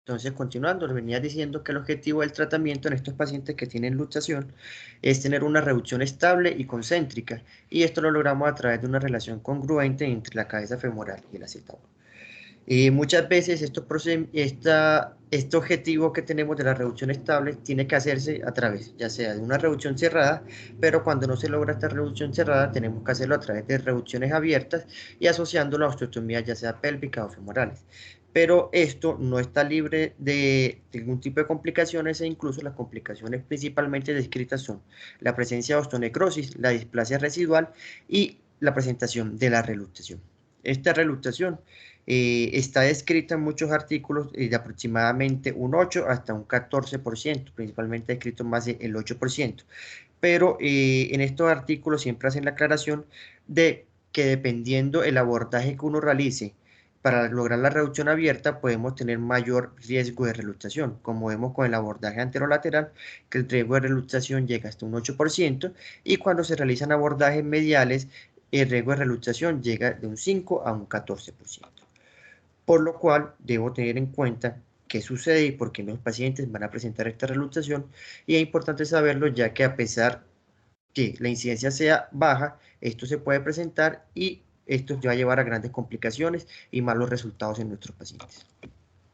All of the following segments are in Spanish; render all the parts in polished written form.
Entonces, continuando, les venía diciendo que el objetivo del tratamiento en estos pacientes que tienen luxación es tener una reducción estable y concéntrica, y esto lo logramos a través de una relación congruente entre la cabeza femoral y el acetábulo. Y muchas veces este objetivo que tenemos de la reducción estable tiene que hacerse a través, ya sea de una reducción cerrada, pero cuando no se logra esta reducción cerrada, tenemos que hacerlo a través de reducciones abiertas y asociando la osteotomía, ya sea pélvica o femorales. Pero esto no está libre de ningún tipo de complicaciones e incluso las complicaciones principalmente descritas son la presencia de osteonecrosis, la displasia residual y la presentación de la reluxación. Esta reluxación está descrita en muchos artículos de aproximadamente un 8 hasta un 14%, principalmente descrito más del 8%. Pero en estos artículos siempre hacen la aclaración de que dependiendo el abordaje que uno realice para lograr la reducción abierta, podemos tener mayor riesgo de reluxación, como vemos con el abordaje anterolateral, que el riesgo de reluxación llega hasta un 8%, y cuando se realizan abordajes mediales, el riesgo de reluxación llega de un 5 a un 14%. Por lo cual, debo tener en cuenta qué sucede y por qué los pacientes van a presentar esta reluxación, y es importante saberlo ya que a pesar que la incidencia sea baja, esto se puede presentar y esto va a llevar a grandes complicaciones y malos resultados en nuestros pacientes.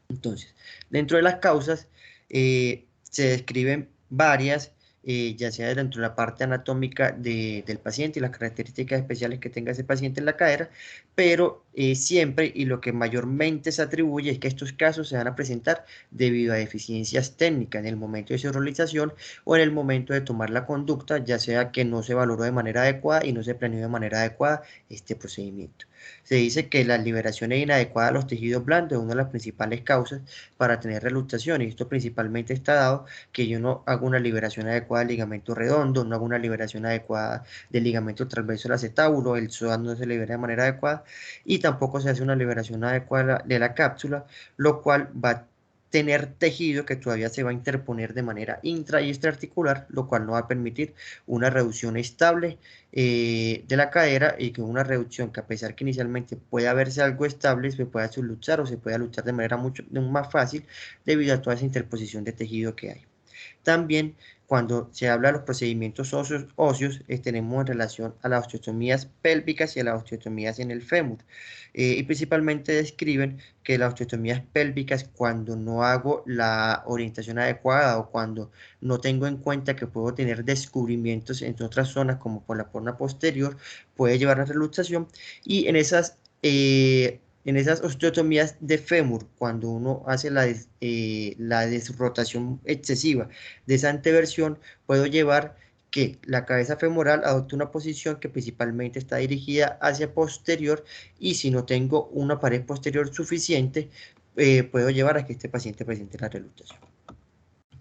Entonces, dentro de las causas se describen varias, ya sea dentro de la parte anatómica del paciente y las características especiales que tenga ese paciente en la cadera, pero siempre y lo que mayormente se atribuye es que estos casos se van a presentar debido a deficiencias técnicas en el momento de su realización o en el momento de tomar la conducta, ya sea que no se valoró de manera adecuada y no se planeó de manera adecuada este procedimiento. Se dice que la liberación inadecuada de los tejidos blandos es una de las principales causas para tener reluxación, y esto principalmente está dado que yo no hago una liberación adecuada del ligamento redondo, no hago una liberación adecuada del ligamento transverso del acetábulo, el psoas no se libera de manera adecuada y tampoco se hace una liberación adecuada de la cápsula, lo cual va a tener tejido que todavía se va a interponer de manera intra y extraarticular, lo cual no va a permitir una reducción estable de la cadera, y que una reducción que a pesar que inicialmente puede verse algo estable, se pueda subluxar o se pueda luchar de manera mucho más fácil debido a toda esa interposición de tejido que hay. También cuando se habla de los procedimientos óseos, tenemos en relación a las osteotomías pélvicas y a las osteotomías en el fémur. Y principalmente describen que las osteotomías pélvicas, cuando no hago la orientación adecuada o cuando no tengo en cuenta que puedo tener descubrimientos en otras zonas como por la zona posterior, puede llevar a reluxación, y en esas osteotomías de fémur, cuando uno hace la desrotación excesiva de esa anteversión, puedo llevar que la cabeza femoral adopte una posición que principalmente está dirigida hacia posterior, y si no tengo una pared posterior suficiente, puedo llevar a que este paciente presente la reluxación.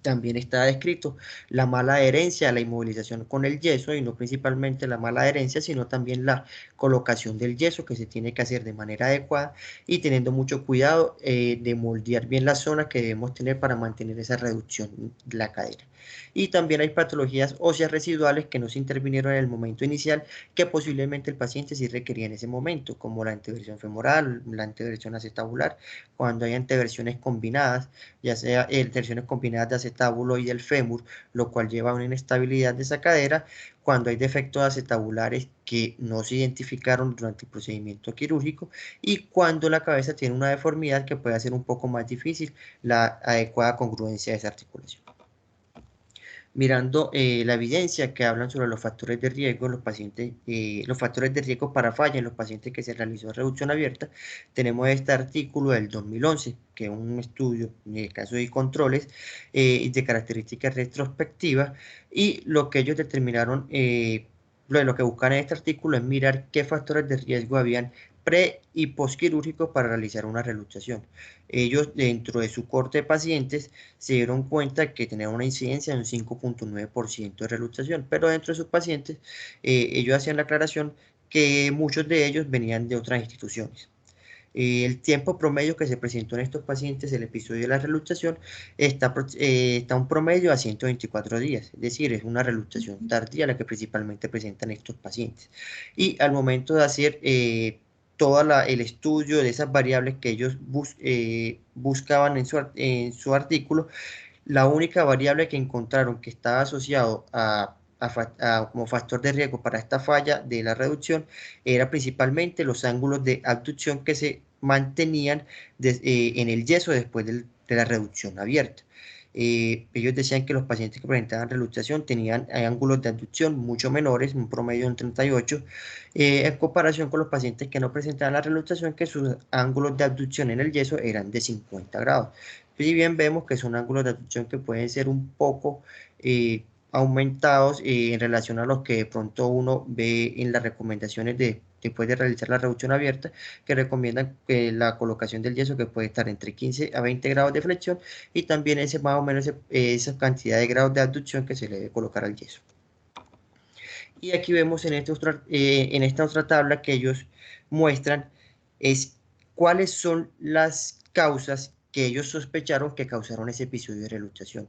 También está descrito la mala adherencia a la inmovilización con el yeso, y no principalmente la mala adherencia, sino también la colocación del yeso que se tiene que hacer de manera adecuada y teniendo mucho cuidado de moldear bien la zona que debemos tener para mantener esa reducción de la cadera. Y también hay patologías óseas residuales que no se intervinieron en el momento inicial, que posiblemente el paciente sí requería en ese momento, como la anteversión femoral, la anteversión acetabular, cuando hay anteversiones combinadas, ya sea tensiones combinadas de acetábulo y del fémur, lo cual lleva a una inestabilidad de esa cadera, cuando hay defectos acetabulares que no se identificaron durante el procedimiento quirúrgico, y cuando la cabeza tiene una deformidad que puede hacer un poco más difícil la adecuada congruencia de esa articulación. Mirando la evidencia que hablan sobre los factores de riesgo en los pacientes, los factores de riesgo para falla en los pacientes que se realizó reducción abierta, tenemos este artículo del 2011, que es un estudio de casos y controles de características retrospectivas, y lo que ellos determinaron, lo que buscan en este artículo es mirar qué factores de riesgo habían pre y postquirúrgicos para realizar una reluxación. Ellos, dentro de su corte de pacientes, se dieron cuenta que tenían una incidencia de un 5.9% de reluxación, pero dentro de sus pacientes, ellos hacían la aclaración que muchos de ellos venían de otras instituciones. El tiempo promedio que se presentó en estos pacientes, el episodio de la reluxación, está un promedio a 124 días, es decir, es una reluxación tardía la que principalmente presentan estos pacientes. Y al momento de hacer el estudio de esas variables que ellos buscaban en su artículo, la única variable que encontraron que estaba asociado como factor de riesgo para esta falla de la reducción era principalmente los ángulos de abducción que se mantenían en el yeso después de la reducción abierta. Ellos decían que los pacientes que presentaban reluxación tenían ángulos de abducción mucho menores, un promedio de un 38, en comparación con los pacientes que no presentaban la reluxación, que sus ángulos de abducción en el yeso eran de 50 grados. Si bien vemos que son ángulos de abducción que pueden ser un poco aumentados en relación a los que de pronto uno ve en las recomendaciones después de realizar la reducción abierta, que recomiendan la colocación del yeso que puede estar entre 15 a 20 grados de flexión y también ese más o menos esa cantidad de grados de abducción que se le debe colocar al yeso. Y aquí vemos en esta otra tabla que ellos muestran es cuáles son las causas que ellos sospecharon que causaron ese episodio de reluxación.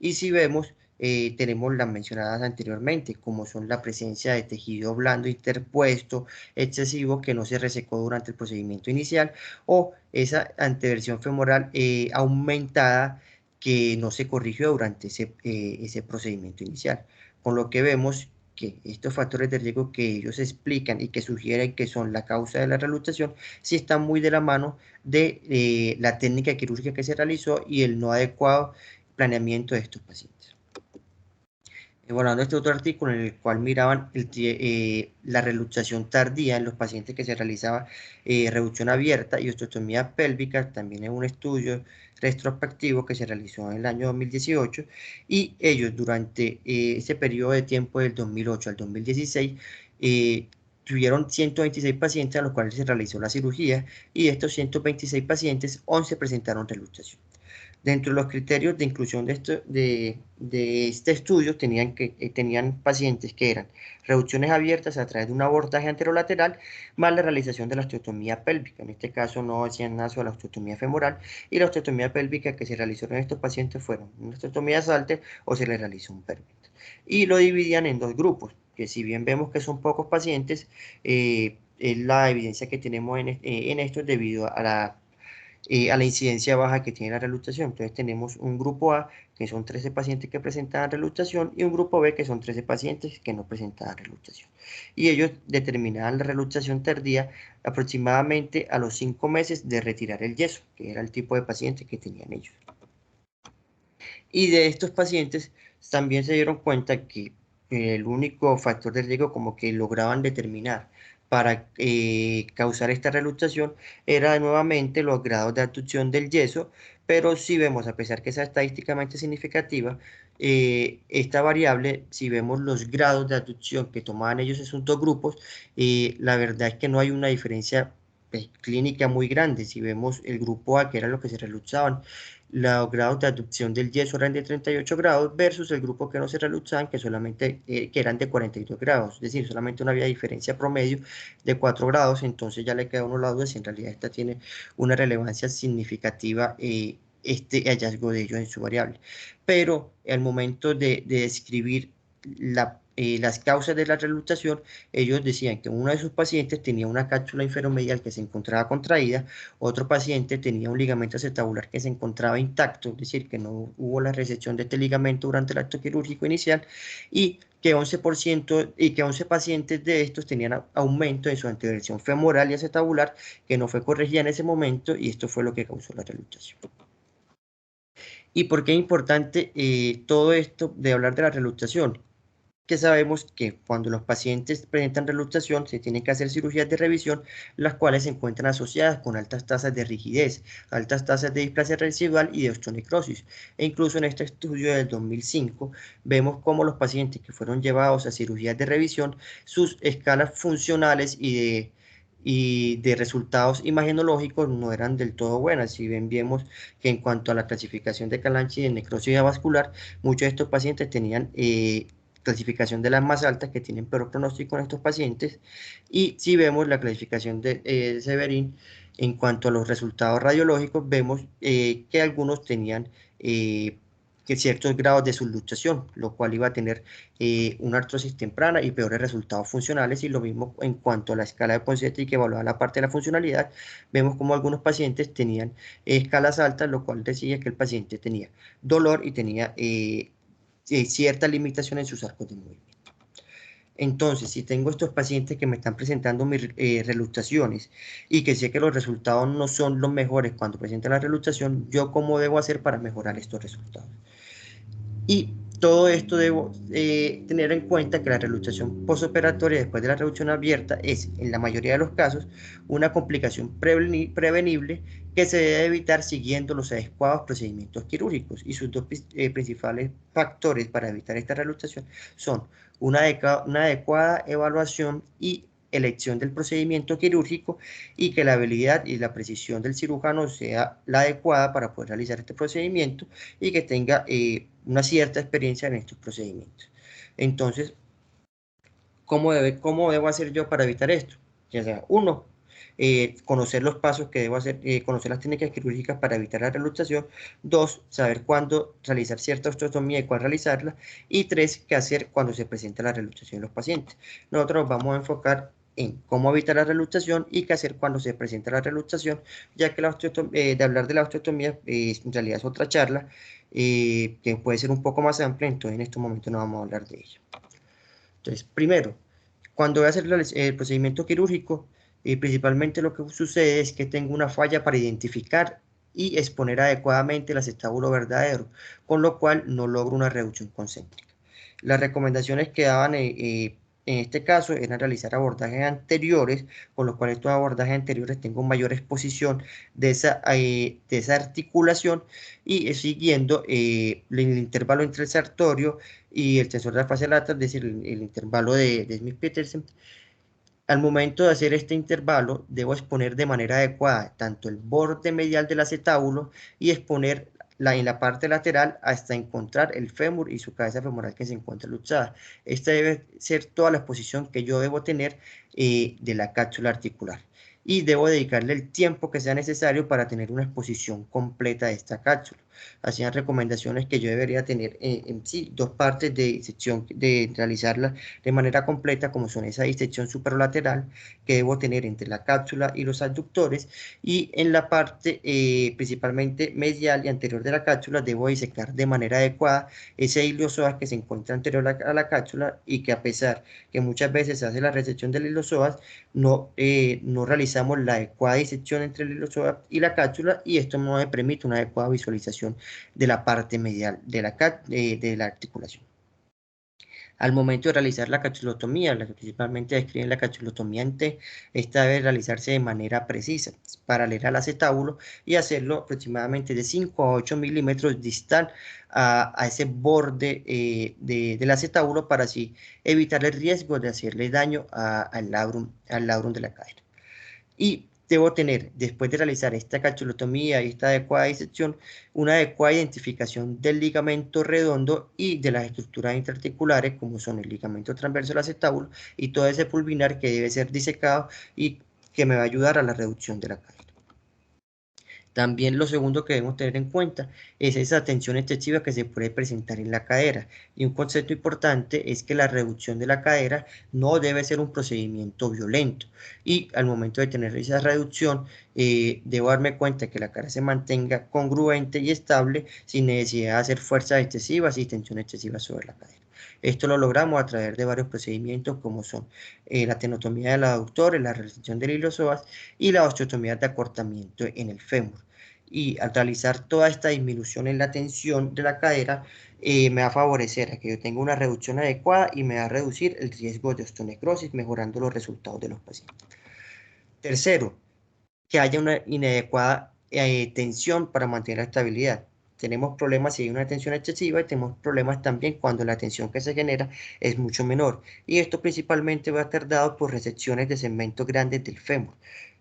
Y si vemos, tenemos las mencionadas anteriormente, como son la presencia de tejido blando interpuesto, excesivo, que no se resecó durante el procedimiento inicial, o esa anteversión femoral aumentada que no se corrigió durante ese procedimiento inicial. Con lo que vemos que estos factores de riesgo que ellos explican y que sugieren que son la causa de la reluxación, sí están muy de la mano de la técnica quirúrgica que se realizó y el no adecuado planeamiento de estos pacientes. Evaluando este otro artículo en el cual miraban la reluxación tardía en los pacientes que se realizaba reducción abierta y osteotomía pélvica, también en un estudio retrospectivo que se realizó en el año 2018, y ellos durante ese periodo de tiempo del 2008 al 2016 tuvieron 126 pacientes a los cuales se realizó la cirugía, y de estos 126 pacientes, 11 presentaron reluxación. Dentro de los criterios de inclusión de este estudio tenían pacientes que eran reducciones abiertas a través de un abordaje anterolateral más la realización de la osteotomía pélvica. En este caso no hacían nada sobre la osteotomía femoral, y la osteotomía pélvica que se realizó en estos pacientes fueron una osteotomía salte o se les realizó un PERMIT. Y lo dividían en dos grupos, que si bien vemos que son pocos pacientes, es la evidencia que tenemos en esto debido a la incidencia baja que tiene la reluxación. Entonces tenemos un grupo A, que son 13 pacientes que presentaban reluxación, y un grupo B, que son 13 pacientes que no presentaban reluxación. Y ellos determinaban la reluxación tardía aproximadamente a los 5 meses de retirar el yeso, que era el tipo de paciente que tenían ellos. Y de estos pacientes también se dieron cuenta que el único factor de riesgo como que lograban determinar para causar esta reluxación era nuevamente los grados de abducción del yeso, pero si vemos, a pesar que es estadísticamente significativa, esta variable, si vemos los grados de abducción que tomaban ellos en sus dos grupos, la verdad es que no hay una diferencia clínica muy grande. Si vemos el grupo A, que era lo que se reluxaban, los grados de abducción del yeso eran de 38 grados versus el grupo que no se reluxaban, que solamente que eran de 42 grados, es decir, solamente una había diferencia promedio de 4 grados. Entonces ya le queda a uno la duda si en realidad esta tiene una relevancia significativa este hallazgo de ellos en su variable. Pero al momento de describir las causas de la reluxación, ellos decían que uno de sus pacientes tenía una cápsula inferomedial que se encontraba contraída, otro paciente tenía un ligamento acetabular que se encontraba intacto, es decir, que no hubo la resección de este ligamento durante el acto quirúrgico inicial, y que 11% y que 11 pacientes de estos tenían aumento de su anteversión femoral y acetabular que no fue corregida en ese momento, y esto fue lo que causó la reluxación. ¿Y por qué es importante todo esto de hablar de la reluxación? Que sabemos que cuando los pacientes presentan reluxación se tienen que hacer cirugías de revisión, las cuales se encuentran asociadas con altas tasas de rigidez, altas tasas de displasia residual y de osteonecrosis. E incluso en este estudio del 2005 vemos cómo los pacientes que fueron llevados a cirugías de revisión, sus escalas funcionales y de resultados imagenológicos no eran del todo buenas. Si bien vemos que en cuanto a la clasificación de Calanchi y de necrosis vascular, muchos de estos pacientes tenían clasificación de las más altas, que tienen peor pronóstico en estos pacientes. Y si vemos la clasificación de Severin en cuanto a los resultados radiológicos, vemos que algunos tenían que ciertos grados de subluxación, lo cual iba a tener una artrosis temprana y peores resultados funcionales. Y lo mismo en cuanto a la escala de Ponseti, que evaluaba la parte de la funcionalidad, vemos como algunos pacientes tenían escalas altas, lo cual decía que el paciente tenía dolor y tenía cierta limitación en sus arcos de movimiento. Entonces, si tengo estos pacientes que me están presentando mis reluxaciones y que sé que los resultados no son los mejores cuando presentan la reluxación, ¿yo cómo debo hacer para mejorar estos resultados? Y todo esto debo tener en cuenta que la reluxación postoperatoria después de la reducción abierta es, en la mayoría de los casos, una complicación prevenible que se debe evitar siguiendo los adecuados procedimientos quirúrgicos. Y sus dos principales factores para evitar esta reluxación son una adecuada evaluación y elección del procedimiento quirúrgico, y que la habilidad y la precisión del cirujano sea la adecuada para poder realizar este procedimiento y que tenga una cierta experiencia en estos procedimientos. Entonces, ¿cómo debo hacer yo para evitar esto? Ya sea, uno, conocer los pasos que debo hacer, conocer las técnicas quirúrgicas para evitar la reluxación. Dos, saber cuándo realizar cierta osteotomía y cuál realizarla. Y tres, qué hacer cuando se presenta la reluxación en los pacientes. Nosotros vamos a enfocar en cómo evitar la reluxación y qué hacer cuando se presenta la reluxación, ya que de hablar de la osteotomía en realidad es otra charla que puede ser un poco más amplia, entonces en estos momentos no vamos a hablar de ella. Entonces, primero, cuando voy a hacer el procedimiento quirúrgico, principalmente lo que sucede es que tengo una falla para identificar y exponer adecuadamente el acetábulo verdadero, con lo cual no logro una reducción concéntrica. Las recomendaciones que daban en este caso eran realizar abordajes anteriores, con lo cual estos abordajes anteriores tengo mayor exposición de esa articulación, y siguiendo el intervalo entre el sartorio y el tensor de la fascia lata, es decir, el intervalo de Smith-Petersen. Al momento de hacer este intervalo, debo exponer de manera adecuada tanto el borde medial del acetábulo y exponer en la parte lateral hasta encontrar el fémur y su cabeza femoral que se encuentra luxada. Esta debe ser toda la exposición que yo debo tener de la cápsula articular. Y debo dedicarle el tiempo que sea necesario para tener una exposición completa de esta cápsula. Hacían recomendaciones que yo debería tener en sí dos partes de disección, de realizarla de manera completa, como son esa disección superolateral que debo tener entre la cápsula y los abductores, y en la parte principalmente medial y anterior de la cápsula debo disecar de manera adecuada ese iliosoas que se encuentra anterior a la cápsula, y que a pesar que muchas veces se hace la resección del iliosoas, no realizamos la adecuada disección entre el iliosoas y la cápsula, y esto no me permite una adecuada visualización de la parte medial de la articulación. Al momento de realizar la capsulotomía, la que principalmente describen la capsulotomía en T, esta debe realizarse de manera precisa, paralela al acetábulo, y hacerlo aproximadamente de 5 a 8 milímetros distal a ese borde del acetábulo, para así evitar el riesgo de hacerle daño al labrum de la cadera. Y debo tener, después de realizar esta capsulotomía y esta adecuada disección, una adecuada identificación del ligamento redondo y de las estructuras intraarticulares, como son el ligamento transverso del acetábulo y todo ese pulvinar, que debe ser disecado y que me va a ayudar a la reducción de la cadera. También lo segundo que debemos tener en cuenta es esa tensión excesiva que se puede presentar en la cadera. Y un concepto importante es que la reducción de la cadera no debe ser un procedimiento violento. Y al momento de tener esa reducción, debo darme cuenta que la cadera se mantenga congruente y estable, sin necesidad de hacer fuerzas excesivas y tensión excesiva sobre la cadera. Esto lo logramos a través de varios procedimientos, como son la tenotomía del aductor, la resección del iliosoas y la osteotomía de acortamiento en el fémur. Y al realizar toda esta disminución en la tensión de la cadera, me va a favorecer a que yo tenga una reducción adecuada y me va a reducir el riesgo de osteonecrosis, mejorando los resultados de los pacientes. Tercero, que haya una inadecuada tensión para mantener la estabilidad. Tenemos problemas si hay una tensión excesiva, y tenemos problemas también cuando la tensión que se genera es mucho menor. Y esto principalmente va a estar dado por resecciones de segmentos grandes del fémur.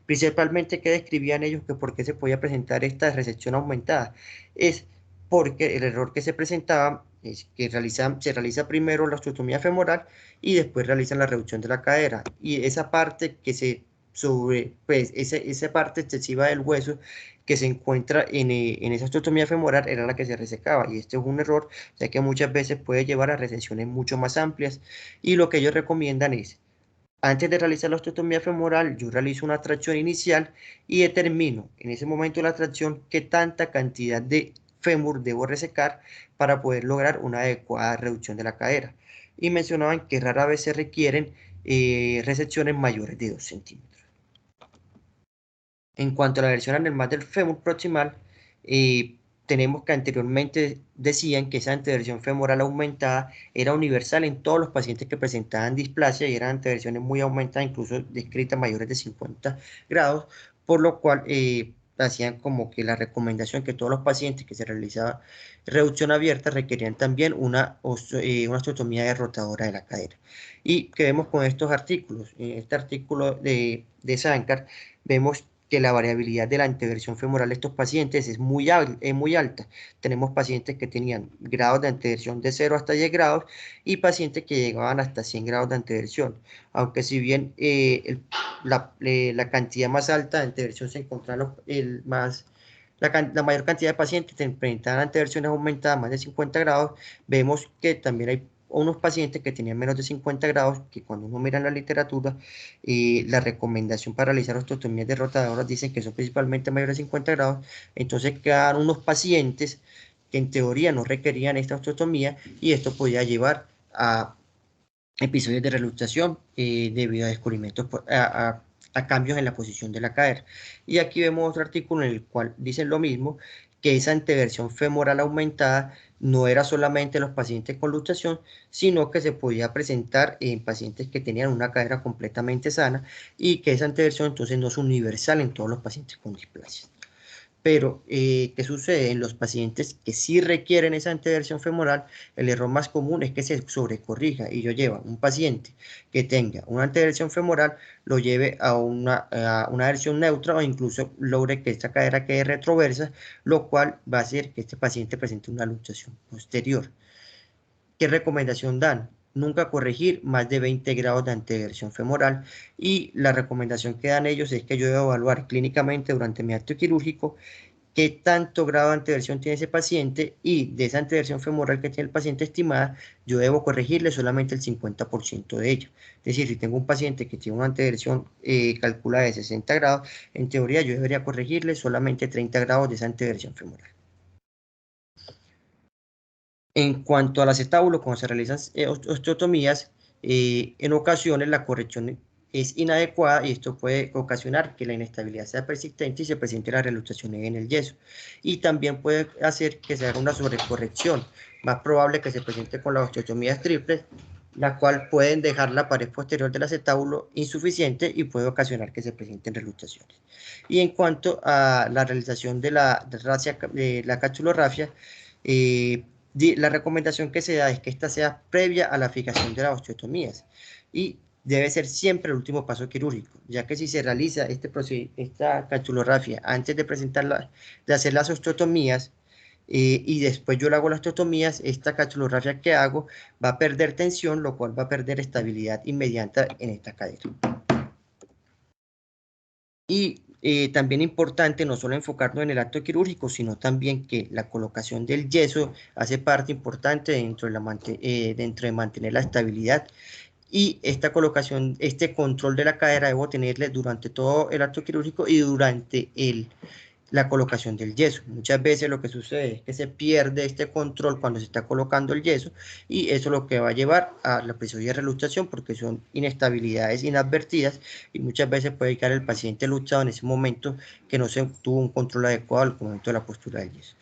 Principalmente, que describían ellos que por qué se podía presentar esta resección aumentada. Es porque el error que se presentaba es que se realiza primero la osteotomía femoral y después realizan la reducción de la cadera. Y esa parte que se sobre pues, esa parte excesiva del hueso que se encuentra en esa osteotomía femoral era la que se resecaba, y este es un error, ya que muchas veces puede llevar a resesiones mucho más amplias, y lo que ellos recomiendan es, antes de realizar la osteotomía femoral, yo realizo una tracción inicial y determino en ese momento de la tracción qué tanta cantidad de fémur debo resecar para poder lograr una adecuada reducción de la cadera. Y mencionaban que rara vez se requieren resecciones mayores de 2 centímetros. En cuanto a la versión anormal del fémur proximal, tenemos que anteriormente decían que esa anteversión femoral aumentada era universal en todos los pacientes que presentaban displasia, y eran anteversiones muy aumentadas, incluso descritas mayores de 50 grados, por lo cual hacían como que la recomendación que todos los pacientes que se realizaba reducción abierta requerían también una osteotomía derrotadora de la cadera. Y que vemos con estos artículos, en este artículo de Sankar, vemos que la variabilidad de la anteversión femoral de estos pacientes es muy alta. Tenemos pacientes que tenían grados de anteversión de 0 hasta 10 grados y pacientes que llegaban hasta 100 grados de anteversión. Aunque si bien la cantidad más alta de anteversión se encontraba la mayor cantidad de pacientes presentaban anteversiones aumentadas más de 50 grados, vemos que también hay unos pacientes que tenían menos de 50 grados, que cuando uno mira en la literatura, la recomendación para realizar osteotomías derrotadoras dicen que son principalmente mayores de 50 grados, entonces quedan unos pacientes que en teoría no requerían esta osteotomía, y esto podía llevar a episodios de reluxación debido a descubrimientos, a cambios en la posición de la cadera. Y aquí vemos otro artículo en el cual dicen lo mismo, que esa anteversión femoral aumentada no era solamente en los pacientes con luxación, sino que se podía presentar en pacientes que tenían una cadera completamente sana, y que esa anteversión entonces no es universal en todos los pacientes con displasia. Pero, ¿qué sucede? En los pacientes que sí requieren esa anteversión femoral, el error más común es que se sobrecorrija, y yo llevo a un paciente que tenga una anteversión femoral, lo lleve a una versión neutra, o incluso logre que esta cadera quede retroversa, lo cual va a hacer que este paciente presente una luxación posterior. ¿Qué recomendación dan? Nunca corregir más de 20 grados de anteversión femoral, y la recomendación que dan ellos es que yo debo evaluar clínicamente durante mi acto quirúrgico qué tanto grado de anteversión tiene ese paciente, y de esa anteversión femoral que tiene el paciente estimada, yo debo corregirle solamente el 50% de ella. Es decir, si tengo un paciente que tiene una anteversión calculada de 60 grados, en teoría yo debería corregirle solamente 30 grados de esa anteversión femoral. En cuanto al acetábulo, cuando se realizan osteotomías, en ocasiones la corrección es inadecuada, y esto puede ocasionar que la inestabilidad sea persistente y se presente la reluxación en el yeso. Y también puede hacer que se haga una sobrecorrección, más probable que se presente con las osteotomías triples, la cual pueden dejar la pared posterior del acetábulo insuficiente y puede ocasionar que se presenten reluxaciones. Y en cuanto a la realización de la capsulorrafia, la recomendación que se da es que esta sea previa a la fijación de las osteotomías, y debe ser siempre el último paso quirúrgico, ya que si se realiza esta capsulorrafia antes de hacer las osteotomías, y después yo le hago las osteotomías, esta capsulorrafia que hago va a perder tensión, lo cual va a perder estabilidad inmediata en esta cadera. Y también importante no solo enfocarnos en el acto quirúrgico, sino también que la colocación del yeso hace parte importante dentro de mantener la estabilidad, y esta colocación, este control de la cadera debo tenerle durante todo el acto quirúrgico y durante la colocación del yeso. Muchas veces lo que sucede es que se pierde este control cuando se está colocando el yeso, y eso es lo que va a llevar a la episodio de reluxación, porque son inestabilidades inadvertidas, y muchas veces puede quedar el paciente luxado en ese momento que no se tuvo un control adecuado al momento de la postura del yeso.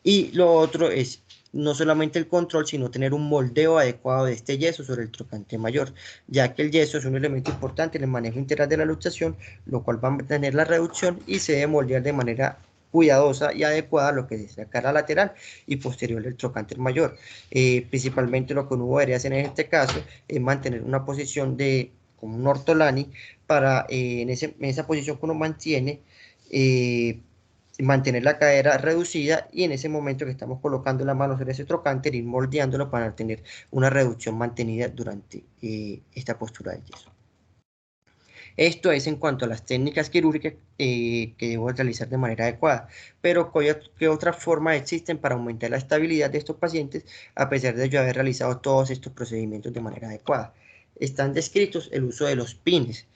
Y lo otro es no solamente el control, sino tener un moldeo adecuado de este yeso sobre el trocante mayor, ya que el yeso es un elemento importante en el manejo integral de la luxación, lo cual va a mantener la reducción y se debe moldear de manera cuidadosa y adecuada lo que es la cara lateral y posterior del trocante mayor. Principalmente lo que uno debería hacer en este caso es mantener una posición como un ortolani, para en esa posición que uno mantiene, mantener la cadera reducida, y en ese momento que estamos colocando la mano sobre ese trocante, ir moldeándolo para tener una reducción mantenida durante esta postura del yeso. Esto es en cuanto a las técnicas quirúrgicas que debo realizar de manera adecuada. Pero ¿qué otras formas existen para aumentar la estabilidad de estos pacientes a pesar de yo haber realizado todos estos procedimientos de manera adecuada? Están descritos el uso de los pines,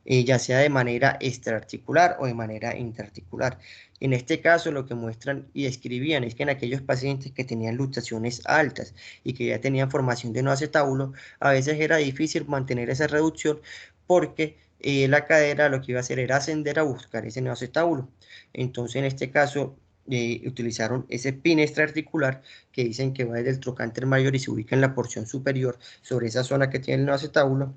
ya sea de manera extraarticular o de manera intraarticular. En este caso, lo que muestran y describían es que en aquellos pacientes que tenían luxaciones altas y que ya tenían formación de no acetábulo, a veces era difícil mantener esa reducción porque la cadera lo que iba a hacer era ascender a buscar ese neoacetábulo. Entonces, en este caso, utilizaron ese pin extraarticular que dicen que va desde el trocánter mayor y se ubica en la porción superior sobre esa zona que tiene el neoacetábulo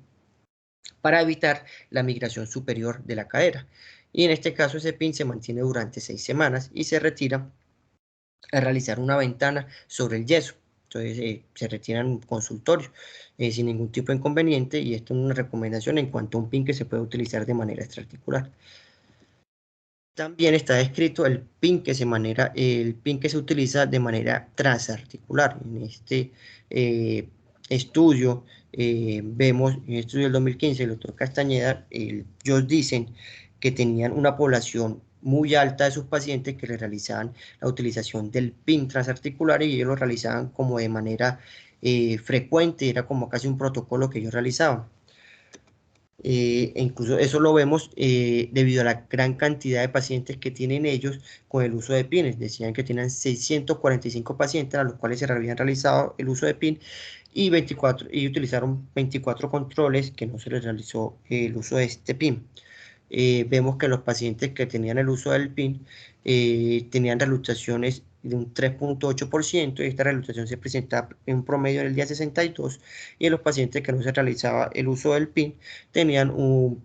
para evitar la migración superior de la cadera. Y en este caso, ese pin se mantiene durante 6 semanas y se retira a realizar una ventana sobre el yeso. Entonces se retira en un consultorio sin ningún tipo de inconveniente, y esto es una recomendación en cuanto a un pin que se puede utilizar de manera extraarticular. También está descrito el pin que se utiliza de manera transarticular. En este estudio vemos, en el estudio del 2015, el doctor Castañeda, ellos dicen que tenían una población muy alta de sus pacientes que le realizaban la utilización del pin transarticular, y ellos lo realizaban como de manera frecuente, era como casi un protocolo que ellos realizaban. E incluso eso lo vemos debido a la gran cantidad de pacientes que tienen ellos con el uso de pines. Decían que tenían 645 pacientes a los cuales se habían realizado el uso de pin, y utilizaron 24 controles que no se les realizó el uso de este pin. Vemos que los pacientes que tenían el uso del PIN tenían reluxaciones de un 3,8%, y esta reluxación se presentaba en un promedio en el día 62, y en los pacientes que no se realizaba el uso del PIN tenían un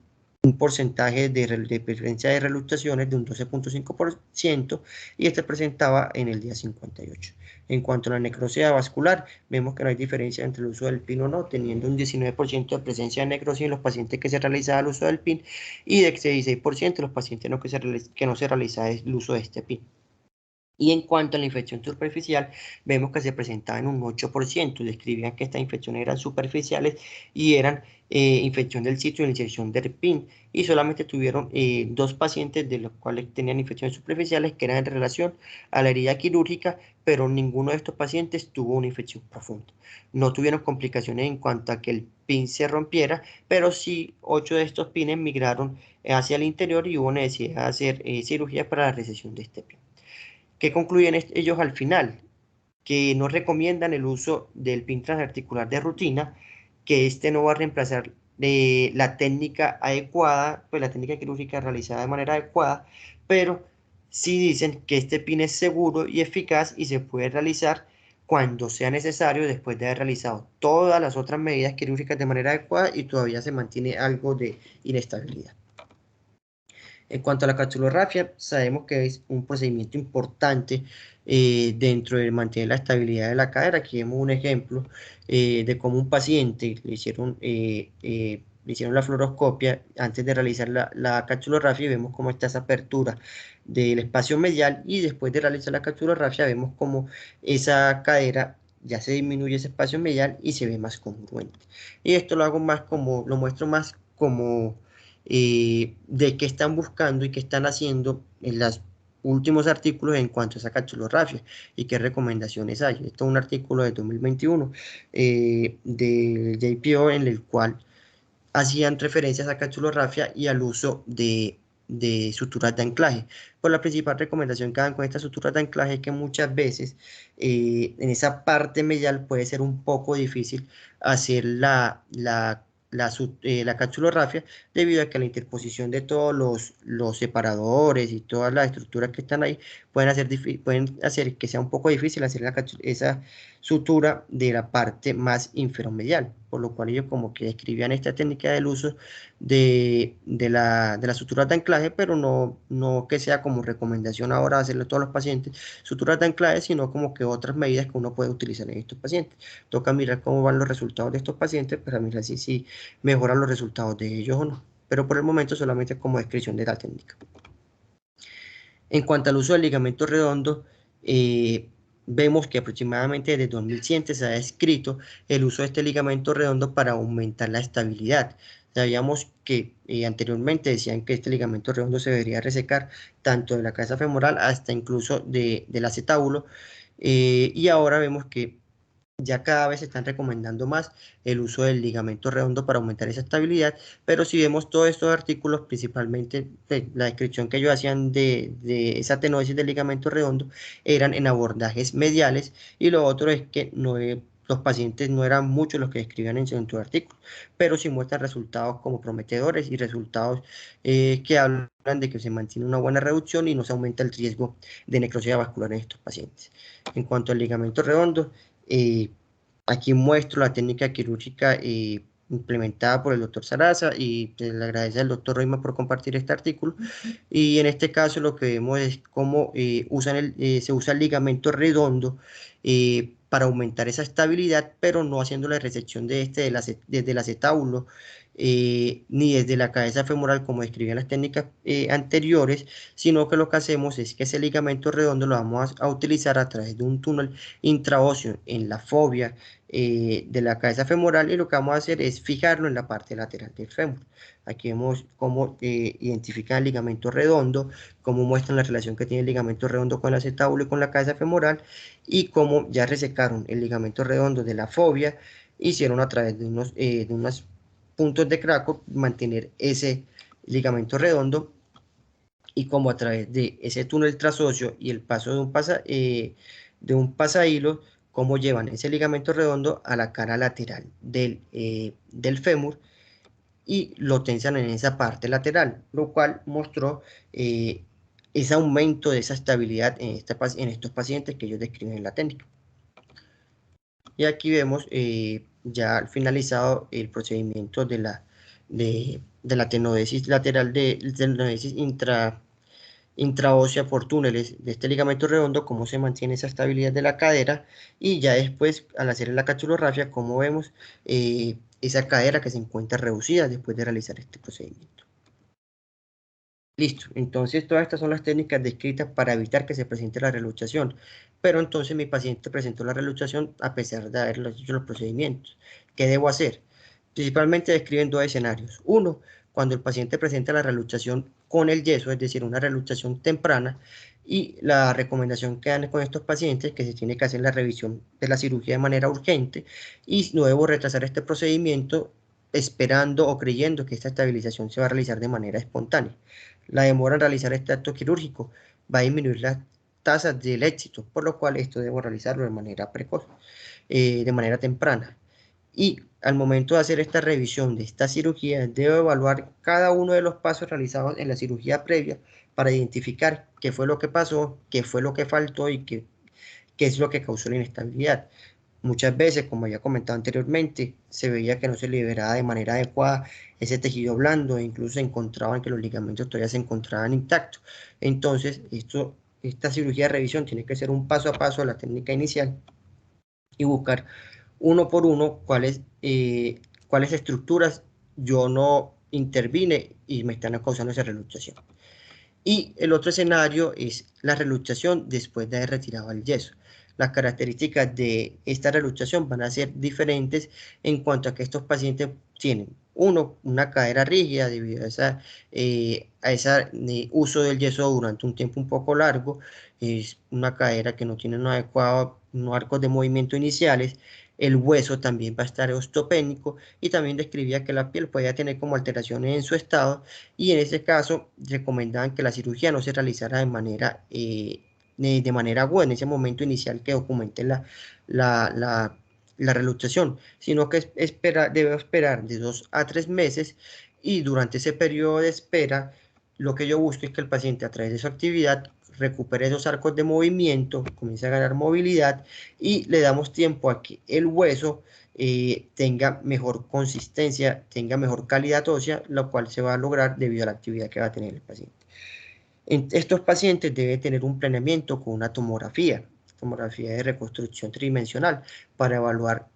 porcentaje de preferencia de reluxaciones de un 12,5%, y este presentaba en el día 58. En cuanto a la necrosis vascular, vemos que no hay diferencia entre el uso del PIN o no, teniendo un 19% de presencia de necrosis en los pacientes que se realizaba el uso del PIN, y de 16% los pacientes que no se realiza el uso de este PIN. Y en cuanto a la infección superficial, vemos que se presentaba en un 8%. Describían que estas infecciones eran superficiales y eran infección del sitio de inserción del PIN. Y solamente tuvieron 2 pacientes de los cuales tenían infecciones superficiales que eran en relación a la herida quirúrgica, pero ninguno de estos pacientes tuvo una infección profunda. No tuvieron complicaciones en cuanto a que el PIN se rompiera, pero sí 8 de estos pines migraron hacia el interior y hubo necesidad de hacer cirugía para la recesión de este PIN. ¿Qué concluyen ellos al final? Que no recomiendan el uso del PIN transarticular de rutina, que este no va a reemplazar la técnica adecuada, pues la técnica quirúrgica realizada de manera adecuada, pero sí dicen que este PIN es seguro y eficaz y se puede realizar cuando sea necesario, después de haber realizado todas las otras medidas quirúrgicas de manera adecuada y todavía se mantiene algo de inestabilidad. En cuanto a la capsulorrafia, sabemos que es un procedimiento importante dentro de mantener la estabilidad de la cadera. Aquí vemos un ejemplo de cómo un paciente le hicieron la fluoroscopia antes de realizar la capsulorrafia, y vemos cómo está esa apertura del espacio medial, y después de realizar la capsulorrafia vemos cómo esa cadera ya se disminuye ese espacio medial y se ve más congruente. Y esto lo muestro más como de qué están buscando y qué están haciendo en los últimos artículos en cuanto a esa capsulorrafia y qué recomendaciones hay. Esto es un artículo de 2021 de JPO, en el cual hacían referencias a capsulorrafia y al uso de suturas de anclaje. Pues la principal recomendación que dan con estas suturas de anclaje es que muchas veces en esa parte medial puede ser un poco difícil hacer la capsulorrafia, debido a que la interposición de todos los separadores y todas las estructuras que están ahí pueden hacer que sea un poco difícil hacer esa sutura de la parte más inferomedial, por lo cual ellos como que describían esta técnica del uso de la sutura de anclaje, pero no que sea como recomendación ahora hacerlo a todos los pacientes, suturas de anclaje, sino como que otras medidas que uno puede utilizar en estos pacientes. Toca mirar cómo van los resultados de estos pacientes para mirar si mejoran los resultados de ellos o no, pero por el momento solamente como descripción de la técnica. En cuanto al uso del ligamento redondo, vemos que aproximadamente desde 2100 se ha descrito el uso de este ligamento redondo para aumentar la estabilidad. Sabíamos que anteriormente decían que este ligamento redondo se debería resecar tanto de la cabeza femoral hasta incluso del acetábulo, y ahora vemos que ya cada vez se están recomendando más el uso del ligamento redondo para aumentar esa estabilidad, pero si vemos todos estos artículos, principalmente la descripción que ellos hacían de esa tenodesis del ligamento redondo, eran en abordajes mediales, y lo otro es que los pacientes no eran muchos los que describían en su artículo, pero sí muestran resultados como prometedores y resultados que hablan de que se mantiene una buena reducción y no se aumenta el riesgo de necrosis vascular en estos pacientes. En cuanto al ligamento redondo, eh, aquí muestro la técnica quirúrgica implementada por el doctor Sarasa, y pues, le agradece al doctor Roima por compartir este artículo. Y en este caso lo que vemos es cómo se usa el ligamento redondo para aumentar esa estabilidad, pero no haciendo la resección desde el acetábulo, ni desde la cabeza femoral como describían las técnicas anteriores, sino que lo que hacemos es que ese ligamento redondo lo vamos a utilizar a través de un túnel intraóseo en la fobia de la cabeza femoral, y lo que vamos a hacer es fijarlo en la parte lateral del fémur. Aquí vemos cómo identifican el ligamento redondo, cómo muestran la relación que tiene el ligamento redondo con el acetábulo y con la cabeza femoral, y cómo ya resecaron el ligamento redondo de la fobia, hicieron a través de unos puntos de Krakow mantener ese ligamento redondo, y como a través de ese túnel trasóseo y el paso de un pasahilo, cómo llevan ese ligamento redondo a la cara lateral del fémur y lo tensan en esa parte lateral, lo cual mostró ese aumento de esa estabilidad en estos pacientes que ellos describen en la técnica. Y aquí vemos ya finalizado el procedimiento de la tenodesis lateral, de tenodesis intraósea por túneles de este ligamento redondo, cómo se mantiene esa estabilidad de la cadera, y ya después al hacer la capsulorrafia, cómo vemos esa cadera que se encuentra reducida después de realizar este procedimiento. Listo, entonces todas estas son las técnicas descritas para evitar que se presente la reluxación, pero entonces mi paciente presentó la reluxación a pesar de haber hecho los procedimientos. ¿Qué debo hacer? Principalmente describen dos escenarios. Uno, cuando el paciente presenta la reluxación con el yeso, es decir, una reluxación temprana, y la recomendación que dan con estos pacientes es que se tiene que hacer la revisión de la cirugía de manera urgente, y no debo retrasar este procedimiento esperando o creyendo que esta estabilización se va a realizar de manera espontánea. La demora en realizar este acto quirúrgico va a disminuir las tasas del éxito, por lo cual esto debo realizarlo de manera precoz, de manera temprana. Y al momento de hacer esta revisión de esta cirugía, debo evaluar cada uno de los pasos realizados en la cirugía previa para identificar qué fue lo que pasó, qué fue lo que faltó y qué es lo que causó la inestabilidad. Muchas veces, como ya comentado anteriormente, se veía que no se liberaba de manera adecuada ese tejido blando, e incluso se encontraban que los ligamentos todavía se encontraban intactos. Entonces, esta cirugía de revisión tiene que ser un paso a paso de la técnica inicial, y buscar uno por uno cuáles estructuras yo no intervine y me están causando esa reluxación. Y el otro escenario es la reluxación después de haber retirado el yeso. Las características de esta reluxación van a ser diferentes en cuanto a que estos pacientes tienen, uno, una cadera rígida debido a ese uso del yeso durante un tiempo un poco largo, es una cadera que no tiene un adecuado, unos arcos de movimiento iniciales. El hueso también va a estar osteopénico, y también describía que la piel podía tener como alteraciones en su estado, y en ese caso recomendaban que la cirugía no se realizara de manera aguda en ese momento inicial que documente la reluxación, sino que debe esperar de 2 a 3 meses, y durante ese periodo de espera lo que yo busco es que el paciente a través de su actividad recupere esos arcos de movimiento, comience a ganar movilidad, y le damos tiempo a que el hueso tenga mejor consistencia, tenga mejor calidad ósea, lo cual se va a lograr debido a la actividad que va a tener el paciente. En estos pacientes debe tener un planeamiento con una tomografía de reconstrucción tridimensional, para evaluar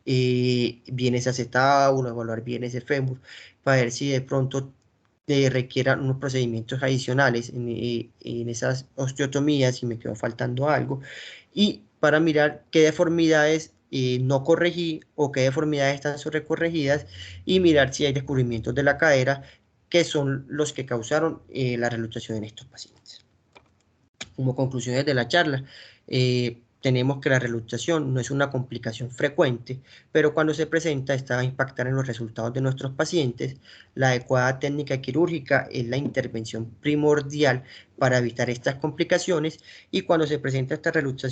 bien ese acetábulo, evaluar bien ese fémur, para ver si de pronto requieran unos procedimientos adicionales en esas osteotomías, si me quedó faltando algo, y para mirar qué deformidades no corregí o qué deformidades están sobrecorregidas y mirar si hay descubrimientos de la cadera que son los que causaron la reluxación en estos pacientes. Como conclusiones de la charla, tenemos que la reluxación no es una complicación frecuente, pero cuando se presenta esta va a impactar en los resultados de nuestros pacientes. La adecuada técnica quirúrgica es la intervención primordial para evitar estas complicaciones y cuando se presenta esta reluxación